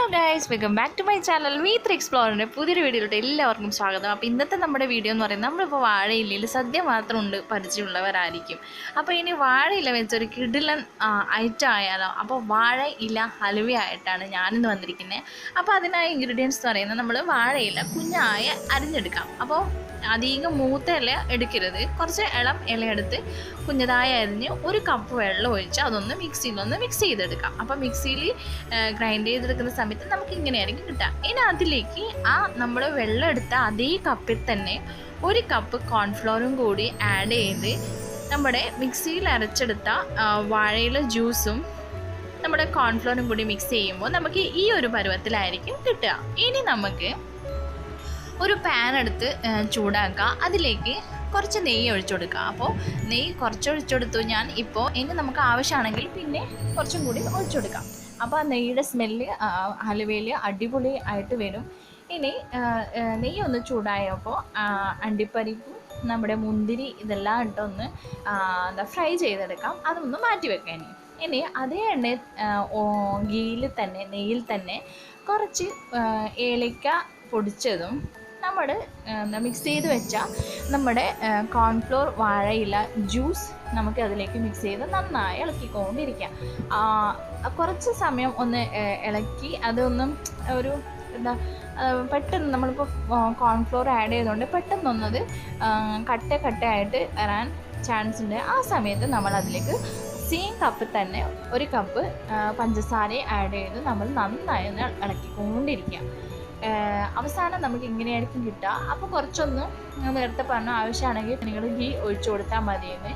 Hello guys, welcome back to my channel വി3 എക്സ്പ്ലോറിൻ്റെ പുതിയൊരു വീഡിയോയിലോട്ട് എല്ലാവർക്കും സ്വാഗതം. അപ്പോൾ ഇന്നത്തെ നമ്മുടെ വീഡിയോ എന്ന് പറയുന്നത് നമ്മളിപ്പോൾ വാഴയിലയിൽ സദ്യ മാത്രം ഉണ്ട് പരിചയമുള്ളവരായിരിക്കും. അപ്പോൾ ഇനി വാഴയില വെച്ചൊരു കിടിലൻ ഐറ്റം ആയാലോ. അപ്പോൾ വാഴ ഇല ഹലുവയായിട്ടാണ് ഞാനിന്ന് വന്നിരിക്കുന്നത്. അപ്പോൾ അതിനായ ഇൻഗ്രീഡിയൻസ് എന്ന് പറയുന്നത് നമ്മൾ വാഴയില കുഞ്ഞായ അരിഞ്ഞെടുക്കാം. അപ്പോൾ അധികം മൂത്ത ഇല എടുക്കരുത്, കുറച്ച് ഇളം ഇല എടുത്ത് കുഞ്ഞതായി അരിഞ്ഞ് ഒരു കപ്പ് വെള്ളം ഒഴിച്ച് അതൊന്ന് മിക്സ് ചെയ്തെടുക്കാം. അപ്പോൾ മിക്സിയിൽ ഗ്രൈൻഡ് ചെയ്തെടുക്കുന്ന സമയത്ത് നമുക്ക് ഇങ്ങനെയായിരിക്കും കിട്ടുക. ഇനി അതിലേക്ക് നമ്മൾ വെള്ളം എടുത്ത അതേ കപ്പിൽ തന്നെ ഒരു കപ്പ് കോൺഫ്ലോറും കൂടി ആഡ് ചെയ്ത് നമ്മുടെ മിക്സിയിൽ അരച്ചെടുത്ത വാഴയില ജ്യൂസും നമ്മുടെ കോൺഫ്ലോറും കൂടി മിക്സ് ചെയ്യുമ്പോൾ നമുക്ക് ഈ ഒരു പരുവത്തിലായിരിക്കും കിട്ടുക. ഇനി നമുക്ക് ഒരു പാൻ എടുത്ത് ചൂടാക്കുക, അതിലേക്ക് കുറച്ച് നെയ്യ് ഒഴിച്ചു കൊടുക്കുക. അപ്പോൾ നെയ്യ് കുറച്ച് ഒഴിച്ചെടുത്തു ഞാൻ ഇപ്പോൾ. ഇനി നമുക്ക് ആവശ്യമാണെങ്കിൽ പിന്നെ കുറച്ചും കൂടി ഒഴിച്ചു കൊടുക്കാം. അപ്പോൾ ആ നെയ്യുടെ സ്മെല്ല് ഹലുവയിൽ അടിപൊളി ആയിട്ട് വരും. ഇനി നെയ്യ് ഒന്ന് ചൂടായപ്പോൾ അണ്ടിപ്പരിപ്പും നമ്മുടെ മുന്തിരി ഇതെല്ലാം ഇട്ടൊന്ന് ഫ്രൈ ചെയ്തെടുക്കാം. അതൊന്ന് മാറ്റി വെക്കാം. ഇനി അതേ നെയ്യിൽ തന്നെ കുറച്ച് ഏലക്ക പൊടിച്ചതും നമ്മൾ മിക്സ് ചെയ്ത് വെച്ച നമ്മുടെ കോൺഫ്ലോർ വാഴയില ജ്യൂസ് നമുക്ക് അതിലേക്ക് മിക്സ് ചെയ്ത് നന്നായി ഇളക്കിക്കൊണ്ടിരിക്കാം. കുറച്ച് സമയം ഒന്ന് ഇളക്കി അതൊന്നും ഒരു പെട്ടെന്ന് നമ്മളിപ്പോൾ കോൺഫ്ലോർ ആഡ് ചെയ്തുകൊണ്ട് പെട്ടെന്നൊന്നത് കട്ടയായിട്ട് വരാൻ ചാൻസ് ഉണ്ട്. ആ സമയത്ത് നമ്മൾ അതിലേക്ക് സെയിം കപ്പിൽ തന്നെ ഒരു കപ്പ് പഞ്ചസാര ആഡ് ചെയ്ത് നമ്മൾ നന്നായി ഒന്ന് ഇളക്കിക്കൊണ്ടിരിക്കാം. അവസാനം നമുക്ക് ഇങ്ങനെയായിരിക്കും കിട്ടുക. അപ്പോൾ കുറച്ചൊന്ന് നേരത്തെ പറഞ്ഞ ആവശ്യമാണെങ്കിൽ നിങ്ങൾ ഗീ ഒഴിച്ചു കൊടുത്താൽ മതിയെന്ന്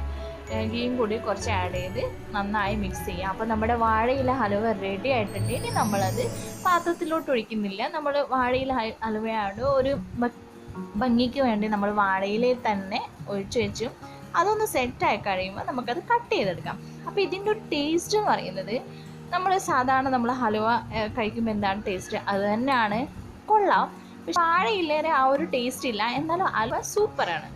ഗീയും കൂടി കുറച്ച് ആഡ് ചെയ്ത് നന്നായി മിക്സ് ചെയ്യാം. അപ്പോൾ നമ്മുടെ വാഴയില ഹലുവ റെഡി ആയിട്ടുണ്ട്. ഇനി നമ്മളത് പാത്രത്തിലോട്ട് ഒഴിക്കുന്നില്ല. നമ്മൾ വാഴയില ഹലുവയാണ് ഒരു ഭംഗിക്ക് വേണ്ടി നമ്മൾ വാഴയിലയിൽ തന്നെ ഒഴിച്ചു വെച്ചു അതൊന്ന് സെറ്റായി കഴിയുമ്പോൾ നമുക്കത് കട്ട് ചെയ്തെടുക്കാം. അപ്പോൾ ഇതിൻ്റെ ഒരു ടേസ്റ്റ് എന്ന് പറയുന്നത് നമ്മൾ സാധാരണ നമ്മൾ ഹലുവ കഴിക്കുമ്പോൾ എന്താണ് ടേസ്റ്റ്, അത് തന്നെയാണ്, കൊള്ളാം. പക്ഷെ വാഴയിലേറെ ആ ഒരു ടേസ്റ്റ് ഇല്ല, എന്നാലും ഹലുവ സൂപ്പറാണ്.